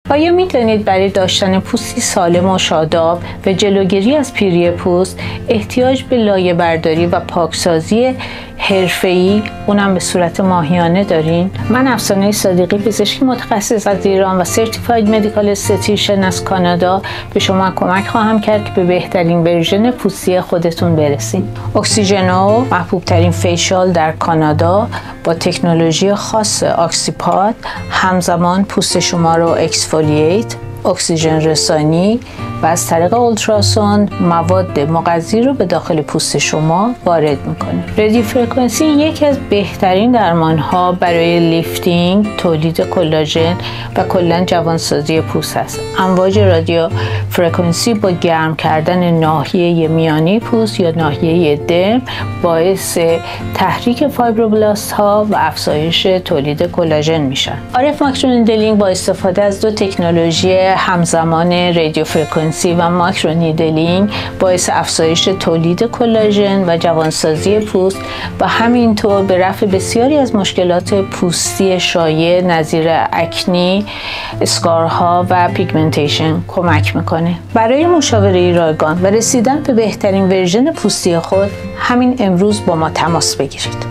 آیا می‌دانید برای داشتن پوستی سالم و شاداب و جلوگیری از پیری پوست احتیاج به لایه برداری و پاکسازی حرفه‌ای اونم به صورت ماهیانه دارین؟ من افسانه صادقی، پزشک متخصص از ایران و سرتیفاید مدیکال استتیشن از کانادا، به شما کمک خواهم کرد که به بهترین ورژن پوستی خودتون برسید. اکسیژنو، محبوب ترین فیشال در کانادا، با تکنولوژی خاص آکسیپاد همزمان پوست شما رو اکسفولییت، اکسیژن رسانی و از طریق اولتراساوند مواد مغذی رو به داخل پوست شما وارد میکنه. رادیو فرکانسی یکی از بهترین درمانها برای لیفتینگ، تولید کلاژن و کلا جوانسازی پوست است. امواج رادیو فرکانسی با گرم کردن ناحیه میانی پوست یا ناحیه درم باعث تحریک فایبروبلاست ها و افزایش تولید کلاژن میشن. RF ماکرونیدلینگ با استفاده از دو تکنولوژی همزمان رادیو فرکانسی و ماکرونیدلینگ باعث افزایش تولید کلاژن و جوانسازی پوست و همینطور به رفع بسیاری از مشکلات پوستی شایع نظیر اکنی، اسکارها و پیگمنتیشن کمک میکنه. برای مشاوره رایگان و رسیدن به بهترین ورژن پوستی خود همین امروز با ما تماس بگیرید.